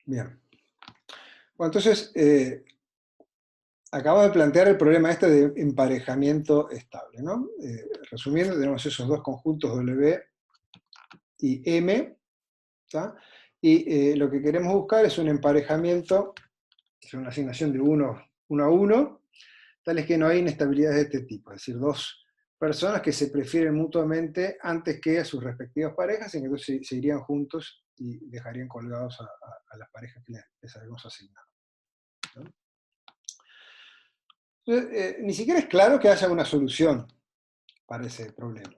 Bien. Bueno, entonces, acabamos de plantear el problema este de emparejamiento estable, ¿no? Resumiendo, tenemos esos dos conjuntos W y M, ¿tá? Y lo que queremos buscar es un emparejamiento, es una asignación de 1 a 1, tales que no hay inestabilidades de este tipo, es decir, dos personas que se prefieren mutuamente antes que a sus respectivas parejas, y que entonces se irían juntos y dejarían colgados a las parejas que les habíamos asignado, ¿no? Entonces, ni siquiera es claro que haya una solución para ese problema,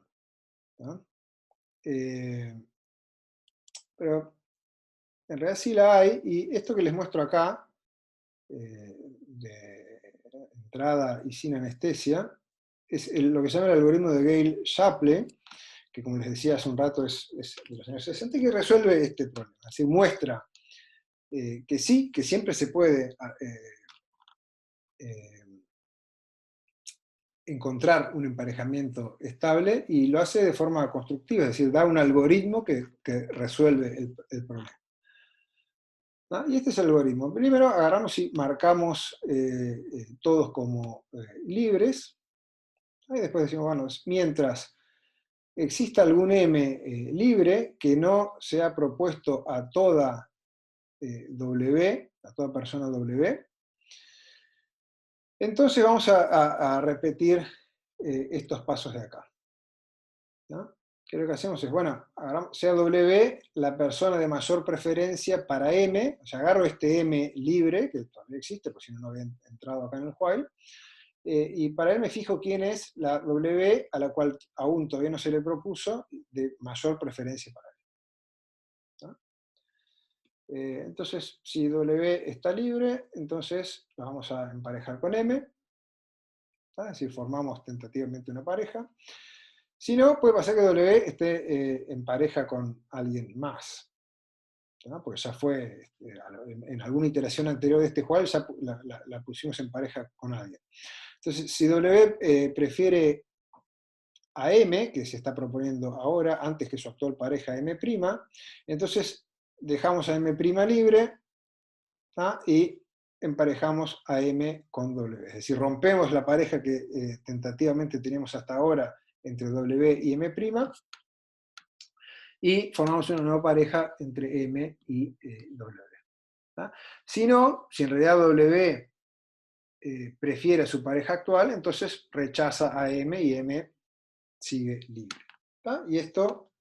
¿no? Pero en realidad sí la hay, y esto que les muestro acá, de entrada y sin anestesia, es lo que se llama el algoritmo de Gale-Shapley, que como les decía hace un rato es de los años 60, que resuelve este problema. Se muestra que sí, que siempre se puede encontrar un emparejamiento estable, y lo hace de forma constructiva, es decir, da un algoritmo que resuelve el problema. ¿Ah? Y este es el algoritmo. Primero agarramos y marcamos todos como libres, y después decimos, bueno, mientras exista algún M libre que no sea propuesto a toda W, a toda persona W, entonces vamos a repetir estos pasos de acá, ¿no? Que lo que hacemos es, bueno, sea W la persona de mayor preferencia para M, o sea, agarro este M libre, que todavía existe, porque si no, no había entrado acá en el while, y para él me fijo quién es la W a la cual aún todavía no se le propuso de mayor preferencia para él, ¿no? Entonces, si W está libre, entonces nos vamos a emparejar con M, ¿no? Es decir, formamos tentativamente una pareja. Si no, puede pasar que W esté en pareja con alguien más, ¿no? Porque ya fue, en alguna iteración anterior de este while, ya la pusimos en pareja con alguien. Entonces, si W prefiere a M, que se está proponiendo ahora, antes que su actual pareja M', entonces dejamos a M' libre, ¿ah? Y emparejamos a M con W. Es decir, rompemos la pareja que tentativamente teníamos hasta ahora entre W y M', y formamos una nueva pareja entre M y W. ¿Ah? Si no, si en realidad W prefiere a su pareja actual, entonces rechaza a M y M sigue libre, ¿tá? Y esto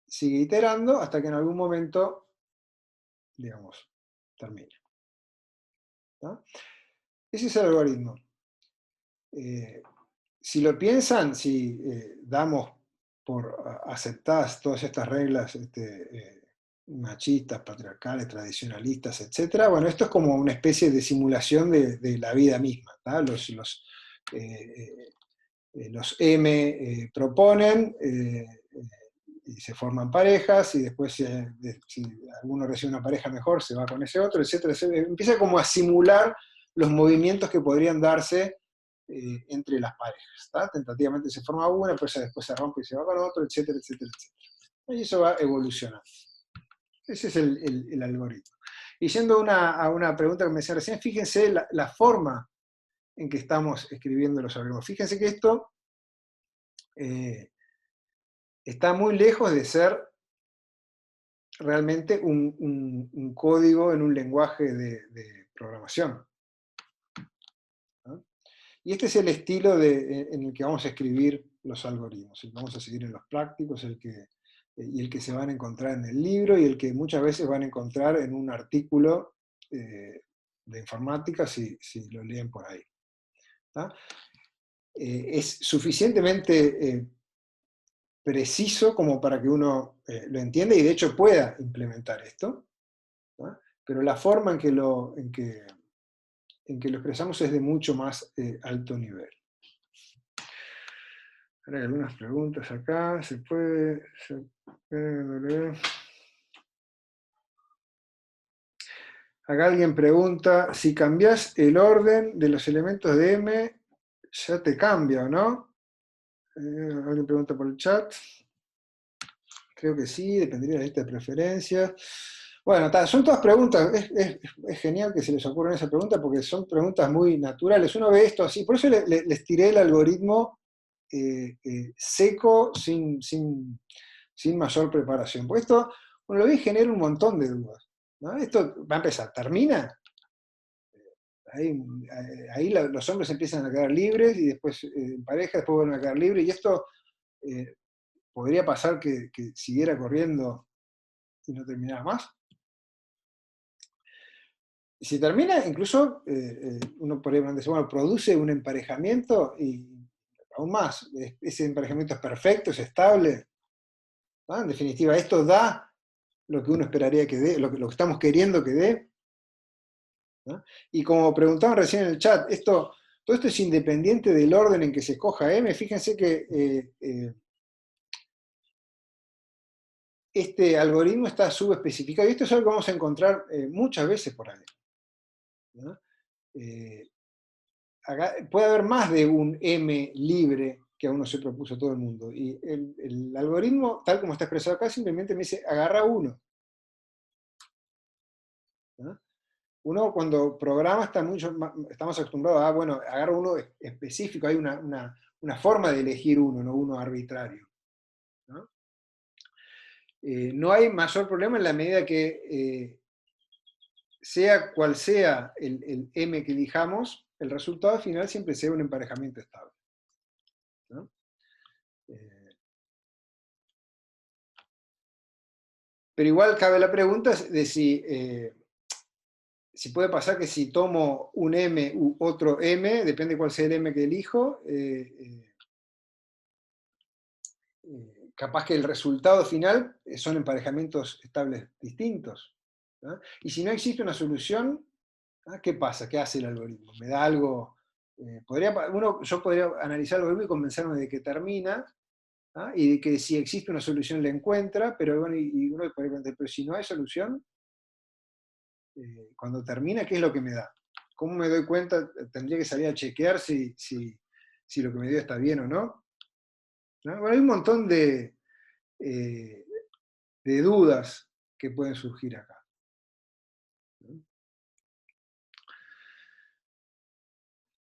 sigue iterando hasta que en algún momento, digamos, termine, ¿tá? Ese es el algoritmo. Si lo piensan, si damos por aceptadas todas estas reglas machistas, patriarcales, tradicionalistas, etc., bueno, esto es como una especie de simulación de la vida misma, ¿tá? Los M proponen y se forman parejas, y después si alguno recibe una pareja mejor, se va con ese otro, etcétera, etcétera. Empieza como a simular los movimientos que podrían darse entre las parejas, ¿tá? Tentativamente se forma una, pues después se rompe y se va con otro, etcétera, etcétera, etcétera. Y eso va evolucionando. Ese es el algoritmo. Y yendo a una pregunta que me decía recién, fíjense la forma en que estamos escribiendo los algoritmos. Fíjense que esto está muy lejos de ser realmente un código en un lenguaje de programación, ¿no? Y este es el estilo en el que vamos a escribir los algoritmos, el que vamos a seguir en los prácticos, y el que se van a encontrar en el libro, y el que muchas veces van a encontrar en un artículo de informática si lo leen por ahí, ¿tá? Es suficientemente preciso como para que uno lo entienda y de hecho pueda implementar esto, ¿no? Pero la forma en que lo expresamos es de mucho más alto nivel. Ahora hay algunas preguntas acá. Acá alguien pregunta, si cambias el orden de los elementos de M, ya te cambia, ¿o no? Alguien pregunta por el chat. creo que sí, dependería de la lista de preferencias. Bueno, son todas preguntas, es genial que se les ocurran esa pregunta porque son preguntas muy naturales. Uno ve esto así, por eso les tiré el algoritmo seco, sin mayor preparación. Porque esto, uno lo ve y genera un montón de dudas, ¿no? Esto va a empezar, termina, ahí los hombres empiezan a quedar libres y después en pareja, después vuelven a quedar libres, y esto podría pasar que siguiera corriendo y no terminara más. Si termina, incluso uno podría decir, bueno, produce un emparejamiento y aún más, ese emparejamiento es perfecto, es estable, ¿no? En definitiva, esto da lo que uno esperaría que dé, lo que estamos queriendo que dé, ¿no? Y como preguntaban recién en el chat, todo esto es independiente del orden en que se escoja M. Fíjense que este algoritmo está subespecificado, y esto es algo que vamos a encontrar muchas veces por ahí, ¿no? Puede haber más de un M libre que a uno se propuso todo el mundo. Y el algoritmo, tal como está expresado acá, simplemente me dice, agarra uno, ¿no? Uno cuando programa estamos acostumbrados a, bueno, agarra uno específico, hay una forma de elegir uno, no uno arbitrario, ¿no? No hay mayor problema en la medida que, sea cual sea el M que elijamos, el resultado final siempre sea un emparejamiento estable, ¿no? Pero igual cabe la pregunta de si puede pasar que si tomo un M u otro M, depende cuál sea el M que elijo, capaz que el resultado final son emparejamientos estables distintos, ¿no? Y si no existe una solución, ¿qué pasa? ¿Qué hace el algoritmo? ¿Me da algo? Yo podría analizar el algoritmo y convencerme de que termina, ¿ah? Y de que si existe una solución la encuentra, pero bueno, y uno podría preguntar, pero si no hay solución, cuando termina, ¿qué es lo que me da? ¿Cómo me doy cuenta? Tendría que salir a chequear si lo que me dio está bien o no, ¿no? Bueno, hay un montón eh, de dudas que pueden surgir acá, ¿no?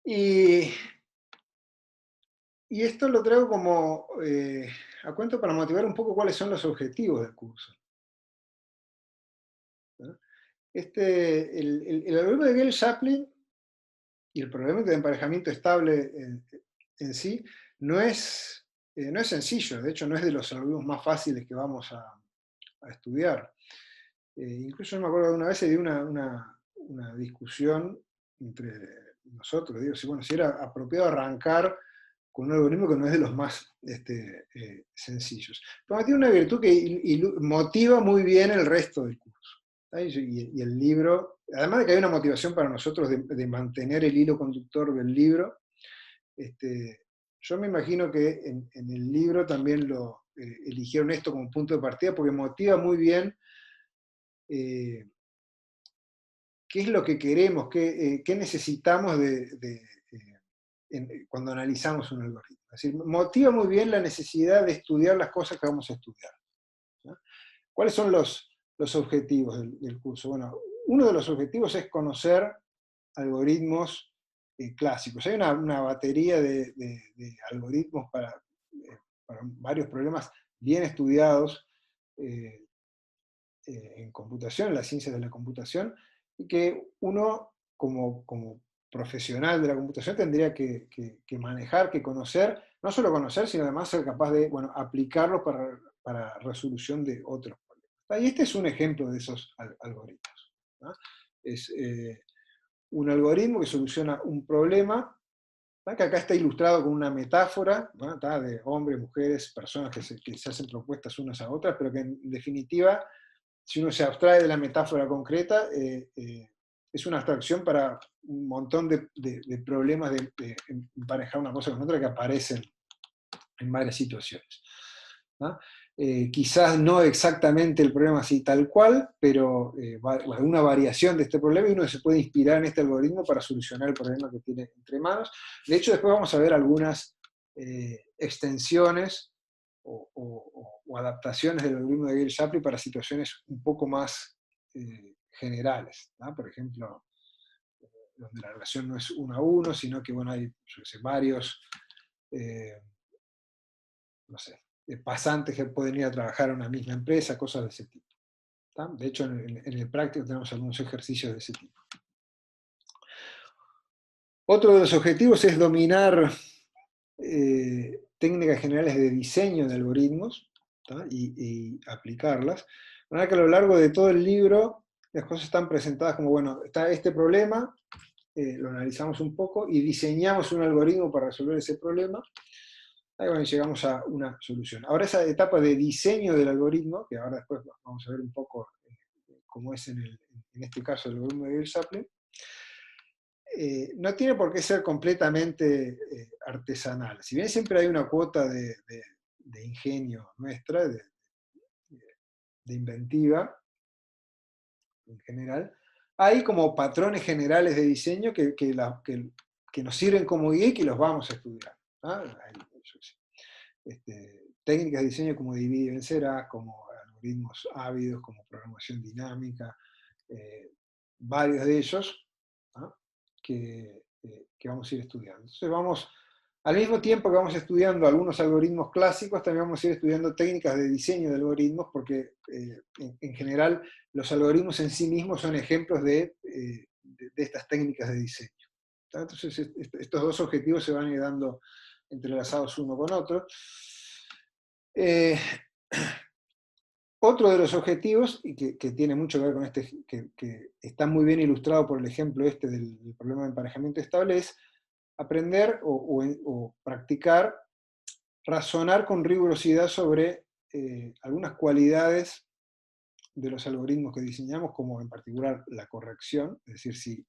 Y esto lo traigo como a cuento para motivar un poco cuáles son los objetivos del curso, ¿no? El algoritmo de Gale-Shaplin y el problema de emparejamiento estable en sí no es sencillo, de hecho no es de los algoritmos más fáciles que vamos a estudiar. Incluso yo me acuerdo de una vez se dio una discusión entre nosotros, digo, si era apropiado arrancar con un algoritmo que no es de los más sencillos. Pero tiene una virtud que motiva muy bien el resto del curso. Y el libro, además de que hay una motivación para nosotros de mantener el hilo conductor del libro, yo me imagino que en el libro también lo eligieron esto como punto de partida porque motiva muy bien qué es lo que queremos, qué necesitamos cuando analizamos un algoritmo. Es decir, motiva muy bien la necesidad de estudiar las cosas que vamos a estudiar, ¿no? ¿Cuáles son los objetivos del curso? Bueno, uno de los objetivos es conocer algoritmos clásicos. Hay una batería de algoritmos para varios problemas bien estudiados en computación, en las ciencias de la computación, y que uno como profesional de la computación tendría que manejar, que conocer, no solo conocer, sino además ser capaz de, bueno, aplicarlos para resolución de otros problemas. Y este es un ejemplo de esos algoritmos, ¿no? Es un algoritmo que soluciona un problema, ¿no? Que acá está ilustrado con una metáfora, ¿no? De hombres, mujeres, personas que se hacen propuestas unas a otras, pero que en definitiva, si uno se abstrae de la metáfora concreta, es una abstracción para un montón de problemas de emparejar una cosa con otra que aparecen en varias situaciones, ¿no? Quizás no exactamente el problema así tal cual, pero una variación de este problema, y uno se puede inspirar en este algoritmo para solucionar el problema que tiene entre manos. De hecho, después vamos a ver algunas extensiones o adaptaciones del algoritmo de Gale-Shapley para situaciones un poco más generales, ¿no? Por ejemplo, donde la relación no es 1 a 1, sino que bueno, hay yo sé, varios no sé, pasantes que pueden ir a trabajar a una misma empresa, cosas de ese tipo. ¿Tá? De hecho, en el práctico tenemos algunos ejercicios de ese tipo. Otro de los objetivos es dominar técnicas generales de diseño de algoritmos y aplicarlas. De manera que a lo largo de todo el libro las cosas están presentadas como, bueno, está este problema, lo analizamos un poco y diseñamos un algoritmo para resolver ese problema. Ahí bueno, llegamos a una solución. Ahora esa etapa de diseño del algoritmo, que ahora después vamos a ver un poco cómo es en este caso el algoritmo de Gale-Shapley, no tiene por qué ser completamente artesanal. Si bien siempre hay una cuota de ingenio nuestra, de inventiva en general, hay como patrones generales de diseño que nos sirven como guía y que los vamos a estudiar. Técnicas de diseño como divide y vencerá, como algoritmos ávidos, como programación dinámica, varios de ellos, ¿no? que vamos a ir estudiando. Entonces vamos, al mismo tiempo que vamos estudiando algunos algoritmos clásicos, también vamos a ir estudiando técnicas de diseño de algoritmos, porque en general los algoritmos en sí mismos son ejemplos de estas técnicas de diseño. Entonces estos dos objetivos se van a ir dando entrelazados uno con otro. Otro de los objetivos, y que tiene mucho que ver con este, que está muy bien ilustrado por el ejemplo este del problema de emparejamiento estable, es aprender o practicar, razonar con rigurosidad sobre algunas cualidades de los algoritmos que diseñamos, como en particular la corrección, es decir, si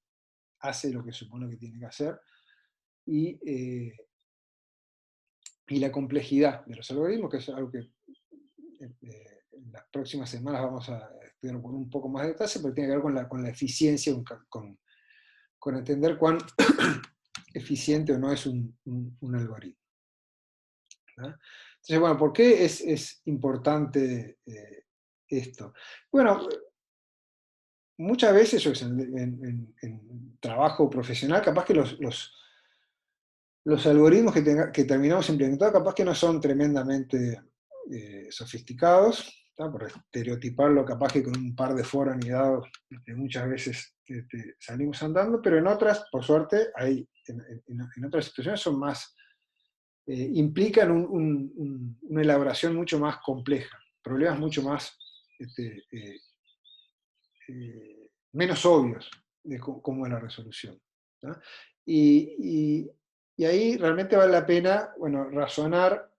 hace lo que supone que tiene que hacer, y la complejidad de los algoritmos, que es algo que en las próximas semanas vamos a estudiar con un poco más de detalle, pero tiene que ver con la eficiencia, con entender cuán eficiente o no es un algoritmo. ¿No? Entonces, bueno, ¿por qué es importante esto? Bueno, muchas veces en trabajo profesional, capaz que los algoritmos que terminamos implementando, capaz que no son tremendamente sofisticados, ¿tá? Por estereotiparlo, capaz que con un par de foros muchas veces salimos andando, pero en otras, por suerte, en otras situaciones son más, implican una elaboración mucho más compleja, problemas mucho más, menos obvios de cómo es la resolución. ¿No? Y ahí realmente vale la pena, bueno, razonar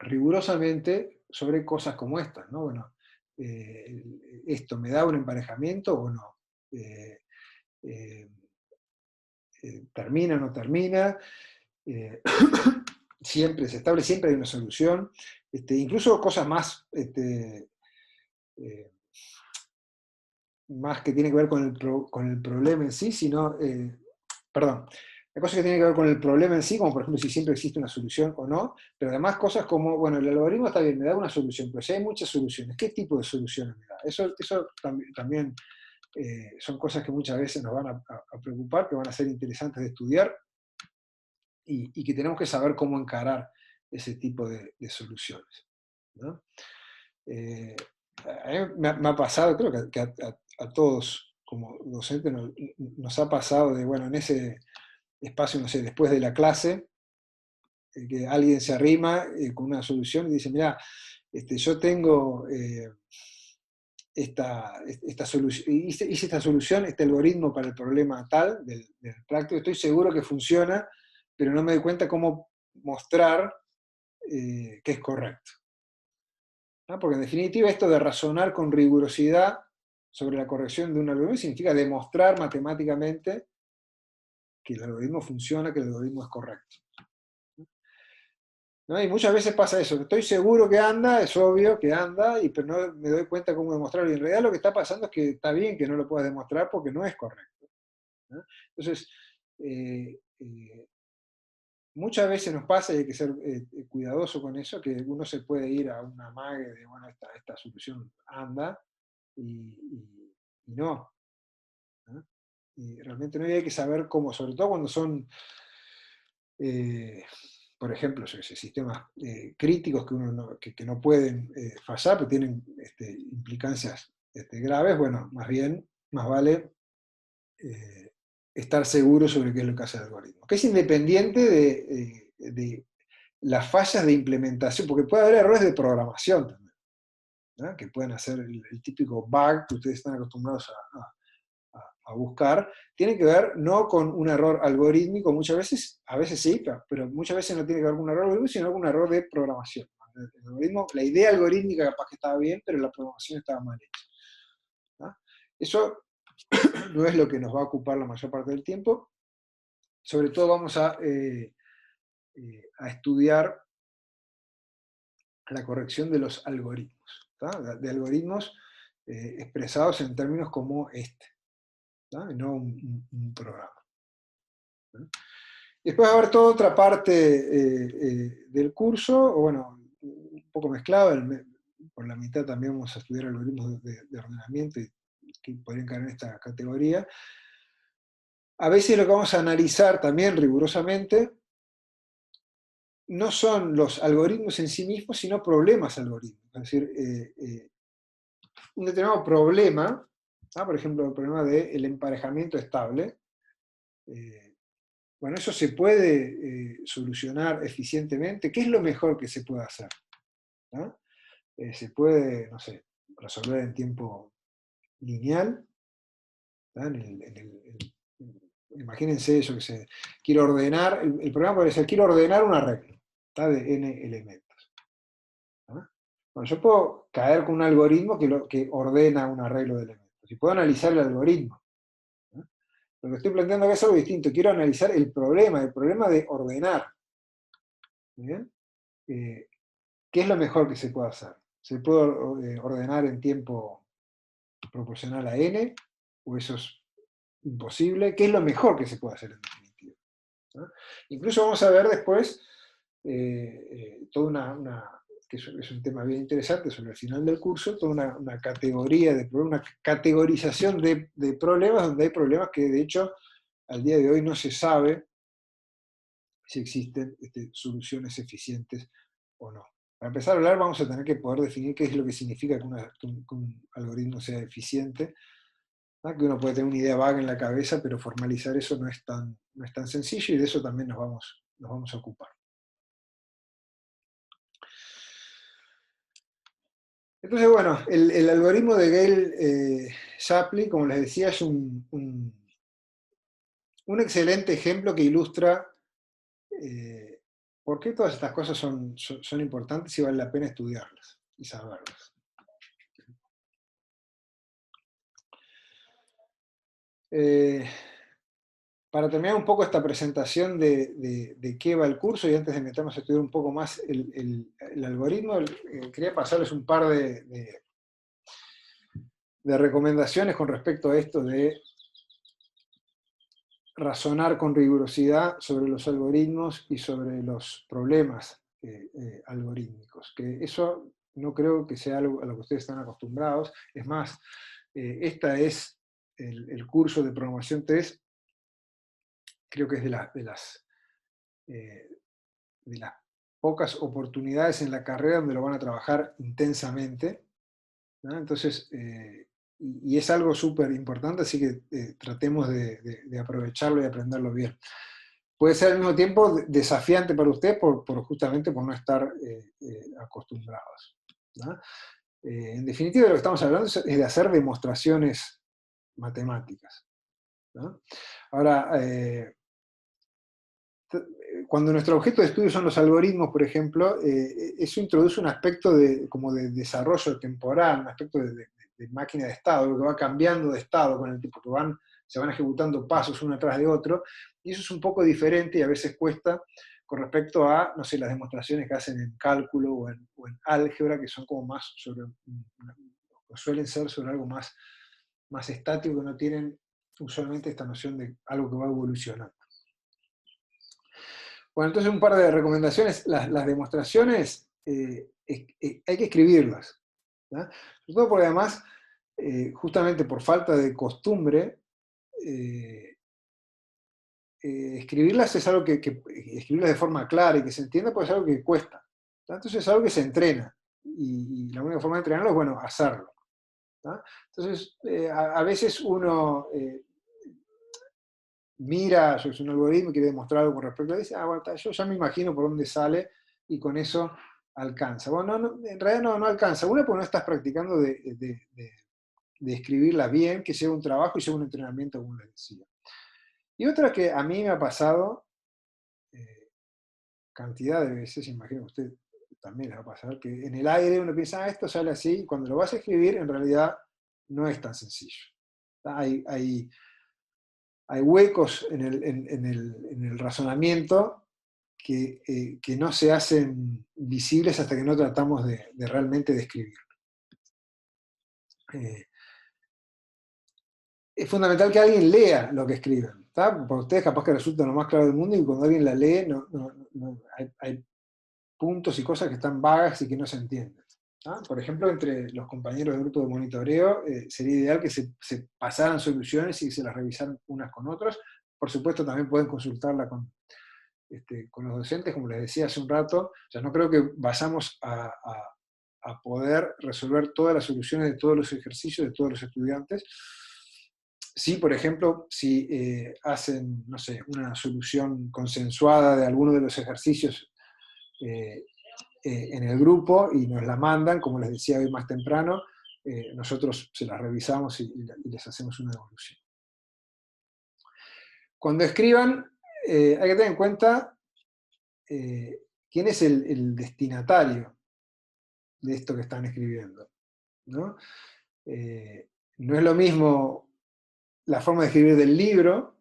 rigurosamente sobre cosas como estas, ¿no? Bueno, ¿esto me da un emparejamiento o no? Eh, ¿Termina o no termina? Siempre se establece, siempre hay una solución. Incluso cosas más, más que tienen que ver con el problema en sí, sino, perdón, hay cosas que tienen que ver con el problema en sí, como por ejemplo si siempre existe una solución o no, pero además cosas como, bueno, el algoritmo está bien, me da una solución, pero si hay muchas soluciones, ¿qué tipo de soluciones me da? Eso también son cosas que muchas veces nos van a preocupar, que van a ser interesantes de estudiar y que tenemos que saber cómo encarar ese tipo de soluciones, ¿no? A mí me ha pasado, creo que a todos como docentes nos ha pasado de, bueno, en ese espacio, no sé, después de la clase, que alguien se arrima con una solución y dice, mira, yo tengo esta solución, hice esta solución, este algoritmo para el problema tal del práctico, estoy seguro que funciona, pero no me doy cuenta cómo mostrar que es correcto. ¿No? Porque en definitiva esto de razonar con rigurosidad sobre la corrección de un algoritmo significa demostrar matemáticamente que el algoritmo funciona, que el algoritmo es correcto. ¿No? Y muchas veces pasa eso, estoy seguro que anda, es obvio que anda, pero no me doy cuenta cómo demostrarlo. Y en realidad lo que está pasando es que está bien que no lo puedas demostrar porque no es correcto. ¿No? Entonces, muchas veces nos pasa, y hay que ser cuidadoso con eso, que uno se puede ir a una amague de, bueno, esta solución anda, y no, ¿no? Y realmente no, y hay que saber cómo, sobre todo cuando son, eh, por ejemplo, yo qué sé, sistemas críticos que, uno no, que no pueden fallar, pero tienen implicancias graves, bueno, más bien, más vale estar seguro sobre qué es lo que hace el algoritmo. Que es independiente de las fallas de implementación, porque puede haber errores de programación también, ¿no? Que pueden hacer el típico bug que ustedes están acostumbrados a buscar, tiene que ver no con un error algorítmico, muchas veces, a veces sí, pero muchas veces no tiene que ver con un error algorítmico, sino con un error de programación. El algoritmo, la idea algorítmica capaz que estaba bien, pero la programación estaba mal hecha, ¿no? Eso no es lo que nos va a ocupar la mayor parte del tiempo. Sobre todo vamos a estudiar la corrección de los algoritmos, ¿tá? De algoritmos expresados en términos como este, ¿tá? No un programa, ¿no? Después va a haber toda otra parte del curso, o bueno, un poco mezclado, por la mitad también vamos a estudiar algoritmos de ordenamiento, que podrían caer en esta categoría. A veces lo que vamos a analizar también rigurosamente no son los algoritmos en sí mismos, sino problemas algorítmicos. Es decir, un determinado problema, ¿ah? Por ejemplo, el problema del emparejamiento estable, eh, bueno, eso se puede solucionar eficientemente. ¿Qué es lo mejor que se puede hacer? ¿Ah? Se puede, no sé, resolver en tiempo lineal. ¿Ah? Imagínense eso, que se quiero ordenar, el programa puede ser, quiero ordenar un arreglo, ¿tá? De n elementos. ¿Ah? Bueno, yo puedo caer con un algoritmo que ordena un arreglo de elementos. Y puedo analizar el algoritmo. ¿No? Lo que estoy planteando acá es algo distinto. Quiero analizar el problema de ordenar. ¿Bien? ¿Qué es lo mejor que se puede hacer? ¿Se puede ordenar en tiempo proporcional a n? ¿O eso es imposible? ¿Qué es lo mejor que se puede hacer en definitiva? ¿No? Incluso vamos a ver después toda que es un tema bien interesante sobre el final del curso, toda una categoría de problemas, una categorización de problemas, donde hay problemas que de hecho al día de hoy no se sabe si existen soluciones eficientes o no. Para empezar a hablar vamos a tener que poder definir qué es lo que significa que un algoritmo sea eficiente, ¿no? Que uno puede tener una idea vaga en la cabeza, pero formalizar eso no es tan sencillo, y de eso también nos vamos a ocupar. Entonces, bueno, el algoritmo de Gale-Shapley, como les decía, es un excelente ejemplo que ilustra eh, por qué todas estas cosas son importantes y vale la pena estudiarlas y saberlas. Para terminar un poco esta presentación de qué va el curso, y antes de meternos a estudiar un poco más el algoritmo, quería pasarles un par de recomendaciones con respecto a esto de razonar con rigurosidad sobre los algoritmos y sobre los problemas algorítmicos, que eso no creo que sea algo a lo que ustedes están acostumbrados. Es más, esta es el curso de programación 3, creo que es eh, de las pocas oportunidades en la carrera donde lo van a trabajar intensamente, ¿no? Entonces, y es algo súper importante, así que tratemos de aprovecharlo y aprenderlo bien. Puede ser al mismo tiempo desafiante para usted justamente por no estar acostumbrados, ¿no? En definitiva, lo que estamos hablando es de hacer demostraciones matemáticas, ¿no? Ahora, cuando nuestro objeto de estudio son los algoritmos, por ejemplo, eso introduce un aspecto como de desarrollo temporal, un aspecto de máquina de estado, que va cambiando de estado con el tiempo, se van ejecutando pasos uno tras de otro, y eso es un poco diferente y a veces cuesta con respecto a, no sé, las demostraciones que hacen en cálculo o en álgebra, que son como más sobre, o suelen ser sobre algo más estático, que no tienen usualmente esta noción de algo que va evolucionando. Bueno, entonces un par de recomendaciones. Las demostraciones hay que escribirlas, ¿no? Sobre todo porque además, justamente por falta de costumbre, escribirlas es algo escribirlas de forma clara y que se entienda, pues es algo que cuesta, ¿no? Entonces es algo que se entrena. Y la única forma de entrenarlo es, bueno, hacerlo, ¿no? Entonces, a veces uno mira, yo soy un algoritmo y quiere demostrar algo con respecto a eso, bueno, yo ya me imagino por dónde sale y con eso alcanza. Bueno, en realidad no alcanza. Una, porque no estás practicando de escribirla bien, que lleva un trabajo y lleva un entrenamiento, como les decía. Y otra que a mí me ha pasado cantidad de veces, imagino que a usted también les va a pasar, que en el aire uno piensa, esto sale así, y cuando lo vas a escribir, en realidad no es tan sencillo. Hay huecos en el razonamiento que no se hacen visibles hasta que no tratamos de realmente describir. Es fundamental que alguien lea lo que escriben. Para ustedes capaz que resulta lo más claro del mundo y cuando alguien la lee hay puntos y cosas que están vagas y que no se entienden. Por ejemplo, entre los compañeros del grupo de monitoreo sería ideal que se pasaran soluciones y se las revisaran unas con otras. Por supuesto, también pueden consultarla con los docentes, como les decía hace un rato. O sea, no creo que vayamos a poder resolver todas las soluciones de todos los ejercicios de todos los estudiantes. Sí, por ejemplo, si hacen, no sé, una solución consensuada de alguno de los ejercicios en el grupo y nos la mandan, como les decía hoy más temprano, nosotros se las revisamos y les hacemos una devolución. Cuando escriban, hay que tener en cuenta quién es el destinatario de esto que están escribiendo, ¿no? No es lo mismo la forma de escribir del libro,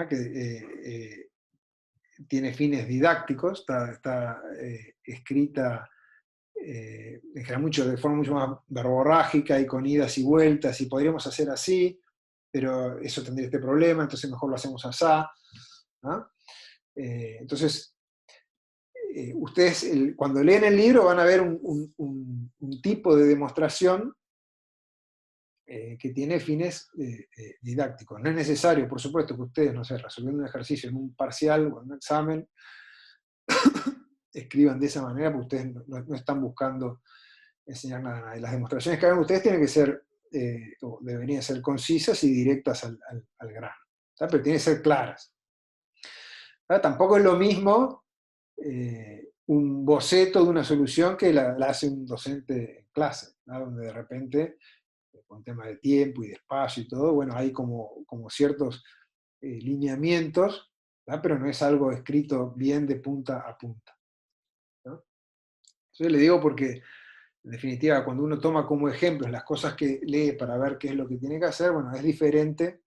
que tiene fines didácticos, está escrita en general de forma mucho más verborrágica y con idas y vueltas, y podríamos hacer así, pero eso tendría este problema, entonces mejor lo hacemos así, ¿no? Entonces, ustedes cuando leen el libro van a ver un tipo de demostración que tiene fines didácticos. No es necesario, por supuesto, que ustedes, no sé, resolviendo un ejercicio en un parcial o en un examen, escriban de esa manera, porque ustedes no están buscando enseñar nada a nadie. Las demostraciones que hagan ustedes tienen que ser, o deberían ser concisas y directas al grano, ¿tá? Pero tienen que ser claras. Tampoco es lo mismo un boceto de una solución que la hace un docente en clase, ¿no? Donde de repente, con tema de tiempo y de espacio y todo, bueno, hay como ciertos lineamientos, ¿tá? Pero no es algo escrito bien de punta a punta, ¿no? Entonces le digo porque, en definitiva, cuando uno toma como ejemplos las cosas que lee para ver qué es lo que tiene que hacer, bueno, es diferente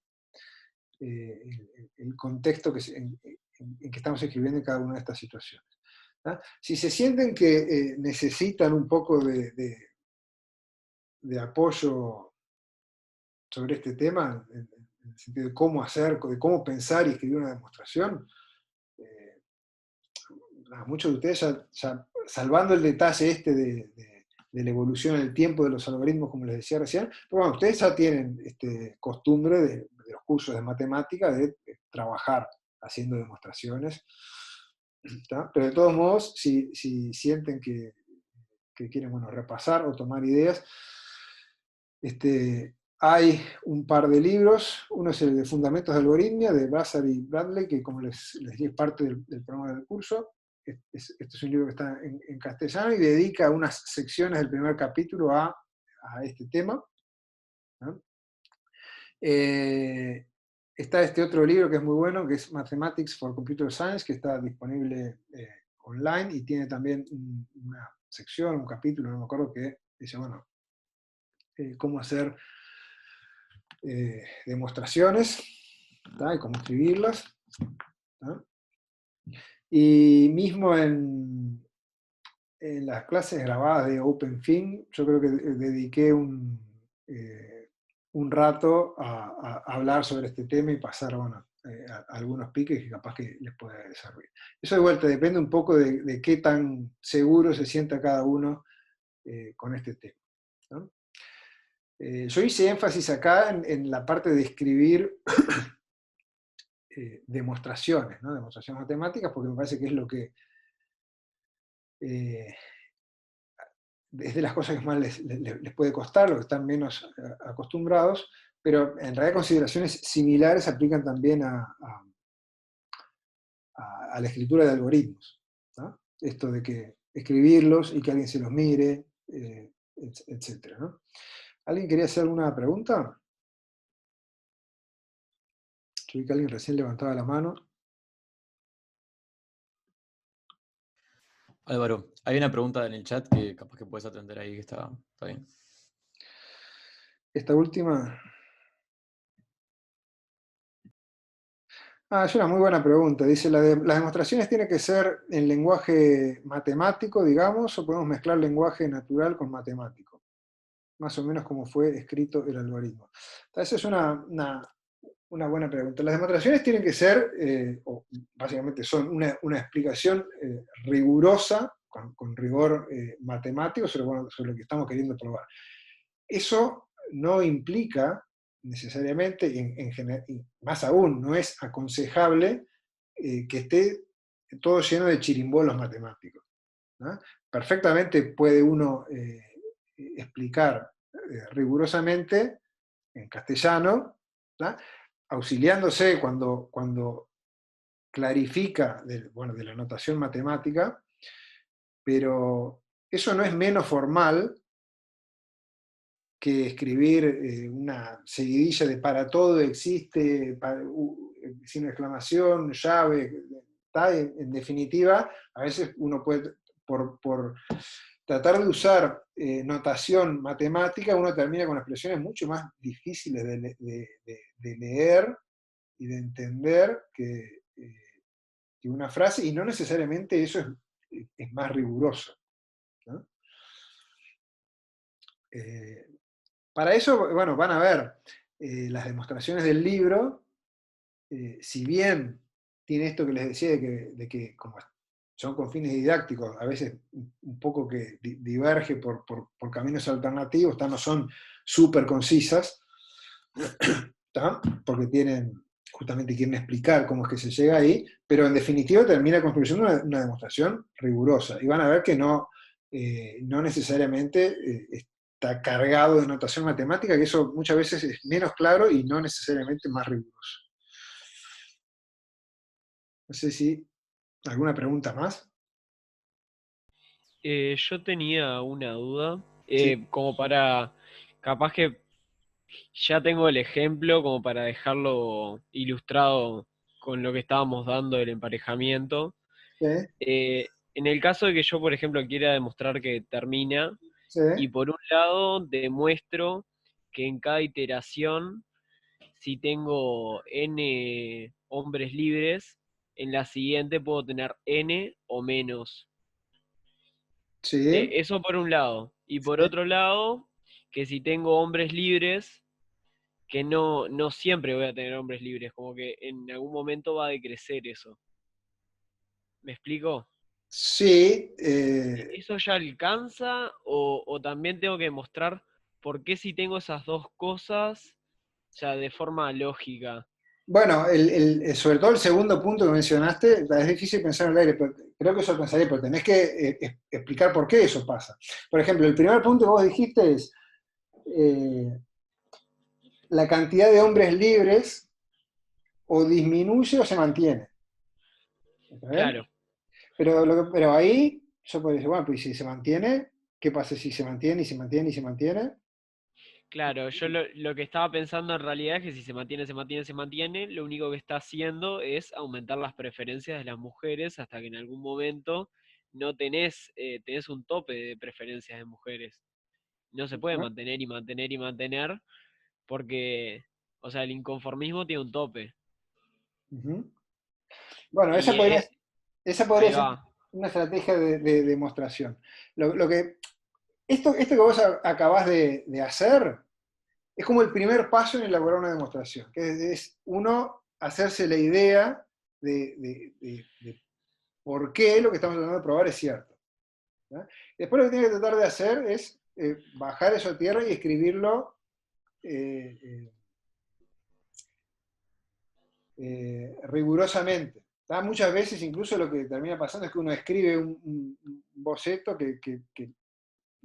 el contexto en que estamos escribiendo en cada una de estas situaciones. Si se sienten que necesitan un poco de apoyo sobre este tema, en el sentido de cómo hacer, de cómo pensar y escribir una demostración, muchos de ustedes ya salvando el detalle de la evolución en el tiempo de los algoritmos, como les decía recién, pero bueno, ustedes ya tienen costumbre de los cursos de matemática de trabajar haciendo demostraciones, ¿tá? Pero de todos modos, si sienten que quieren, bueno, repasar o tomar ideas, hay un par de libros. Uno es el de Fundamentos de Algoritmia, de Brassard y Bradley, que como les dije es parte del programa del curso. Este es un libro que está en castellano y dedica unas secciones del primer capítulo a este tema, ¿no? Está este otro libro que es muy bueno, que es Mathematics for Computer Science, que está disponible online y tiene también una sección, un capítulo, no me acuerdo, que dice, bueno, cómo hacer demostraciones, ¿tá? Y cómo escribirlas, ¿tá? Y mismo en las clases grabadas de OpenFin, yo creo que dediqué un rato a hablar sobre este tema y pasar, bueno, algunos piques que capaz que les puede servir. Eso de vuelta depende un poco de qué tan seguro se sienta cada uno con este tema, ¿no? Yo hice énfasis acá en la parte de escribir demostraciones, ¿no? Demostraciones matemáticas, porque me parece que es lo que es de las cosas que más les puede costar, los que están menos acostumbrados, pero en realidad consideraciones similares aplican también a la escritura de algoritmos, ¿no? Esto de que escribirlos y que alguien se los mire, etc., ¿no? ¿Alguien quería hacer alguna pregunta? Yo vi que alguien recién levantaba la mano. Álvaro, hay una pregunta en el chat que capaz que puedes atender ahí, que está bien. Esta última... Es una muy buena pregunta. Dice, ¿las demostraciones tienen que ser en lenguaje matemático, digamos, o podemos mezclar lenguaje natural con matemático? Más o menos como fue escrito el algoritmo. Esa es una buena pregunta. Las demostraciones tienen que ser, o básicamente son una explicación rigurosa, con rigor matemático sobre lo que estamos queriendo probar. Eso no implica necesariamente, y más aún, no es aconsejable que esté todo lleno de chirimbolos matemáticos, ¿no? Perfectamente puede uno explicar rigurosamente en castellano, ¿no? Auxiliándose cuando clarifica de la notación matemática, pero eso no es menos formal que escribir una seguidilla de para todo existe, sin exclamación, llave, en definitiva, a veces uno puede, por tratar de usar notación matemática, uno termina con expresiones mucho más difíciles de leer y de entender que una frase, y no necesariamente eso es más riguroso, ¿no? Para eso, bueno, van a ver las demostraciones del libro, si bien tiene esto que les decía de que como son con fines didácticos, a veces un poco que diverge por caminos alternativos, no son súper concisas, porque justamente quieren explicar cómo es que se llega ahí, pero en definitiva termina construyendo una demostración rigurosa. Y van a ver que no necesariamente está cargado de notación matemática, que eso muchas veces es menos claro y no necesariamente más riguroso. No sé si alguna pregunta más. Yo tenía una duda, Sí. como para, capaz que ya tengo el ejemplo como para dejarlo ilustrado con lo que estábamos dando del emparejamiento. Sí, En el caso de que yo, por ejemplo, quiera demostrar que termina, sí, y por un lado demuestro que en cada iteración, si tengo n hombres libres, en la siguiente puedo tener n o menos. sí, Eso por un lado. Y por sí. otro lado, que si tengo hombres libres, que no siempre voy a tener hombres libres, como que en algún momento va a decrecer eso. ¿Me explico? Sí, ¿Eso ya alcanza o también tengo que demostrar por qué si tengo esas dos cosas, o sea, de forma lógica? bueno, sobre todo el segundo punto que mencionaste, es difícil pensar en el aire, pero creo que eso alcanzaría, pero tenés que explicar por qué eso pasa. Por ejemplo, el primer punto que vos dijiste es la cantidad de hombres libres o disminuye o se mantiene. ¿Está bien? Claro, Pero ahí yo podría decir, bueno, pues si se mantiene, ¿qué pasa si se mantiene y se mantiene y se mantiene? claro. Yo lo que estaba pensando en realidad es que si se mantiene, se mantiene, se mantiene, lo único que está haciendo es aumentar las preferencias de las mujeres hasta que en algún momento no tenés, tenés un tope de preferencias de mujeres. No se puede ¿No? mantener y mantener y mantener porque, o sea, el inconformismo tiene un tope. Ujú. Bueno, Y esa podría ahí ser va. una estrategia de demostración. Esto que vos acabás de hacer es como el primer paso en elaborar una demostración, que es uno hacerse la idea de por qué lo que estamos tratando de probar es cierto. ¿No? Después lo que tiene que tratar de hacer es bajar eso a tierra y escribirlo rigurosamente. ¿Tá? Muchas veces incluso lo que termina pasando es que uno escribe un boceto que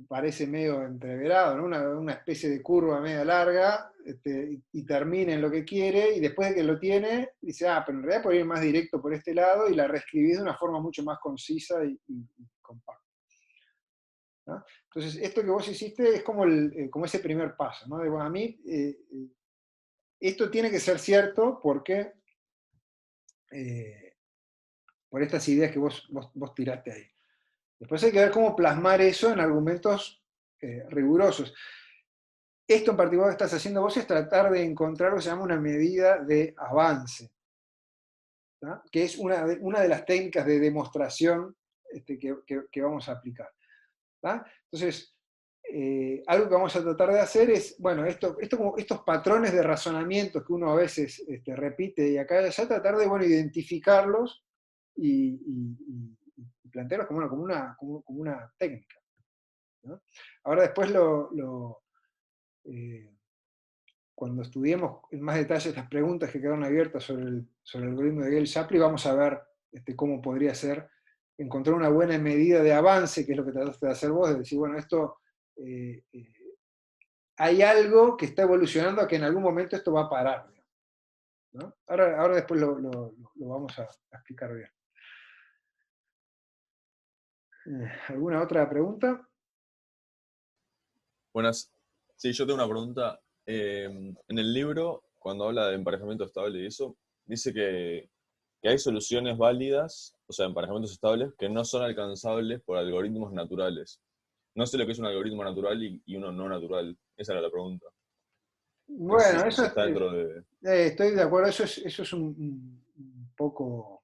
parece medio entreverado, ¿no? Una especie de curva media larga, y termina en lo que quiere, y después de que lo tiene, dice, pero en realidad puede ir más directo por este lado, y la reescribís de una forma mucho más concisa y compacta. ¿No? Entonces, esto que vos hiciste es como, como ese primer paso, ¿no? De, bueno, a mí, esto tiene que ser cierto porque, por estas ideas que vos tiraste ahí. Después hay que ver cómo plasmar eso en argumentos rigurosos. Esto en particular que estás haciendo vos es tratar de encontrar lo que se llama una medida de avance, ¿no? Que es una de las técnicas de demostración que vamos a aplicar. ¿No? Entonces, algo que vamos a tratar de hacer es, bueno, estos patrones de razonamiento que uno a veces repite y acá ya tratar de, bueno, identificarlos y plantearlos como una técnica. ¿No? Ahora después cuando estudiemos en más detalle estas preguntas que quedaron abiertas sobre el algoritmo de Gale-Shapley, vamos a ver cómo podría ser encontrar una buena medida de avance, que es lo que trataste de hacer vos, de decir, bueno, esto hay algo que está evolucionando a que en algún momento esto va a parar. ¿No? Ahora después lo vamos a explicar bien. ¿Alguna otra pregunta? Buenas. Sí, yo tengo una pregunta. En el libro, cuando habla de emparejamiento estable y eso, dice que hay soluciones válidas, o sea, emparejamientos estables, que no son alcanzables por algoritmos naturales. No sé lo que es un algoritmo natural y uno no natural. Esa era la pregunta. No sé Bueno, si eso está dentro de... estoy de acuerdo, eso es un poco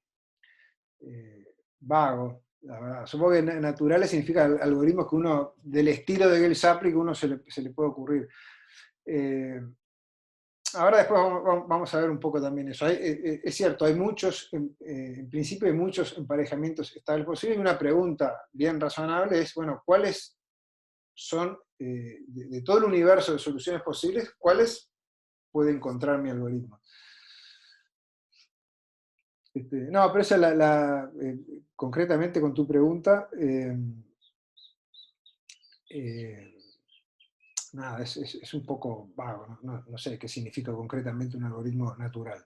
vago, la verdad. Supongo que naturales significa algoritmos que uno, del estilo de Gale-Shapley, que uno se le puede ocurrir. Ahora después vamos a ver un poco también eso. Es cierto, hay muchos, en principio hay muchos emparejamientos estables posibles, y una pregunta bien razonable es, bueno, ¿cuáles son, de todo el universo de soluciones posibles, cuáles puede encontrar mi algoritmo? No, pero esa concretamente con tu pregunta, nada, es un poco vago, no sé qué significa concretamente un algoritmo natural.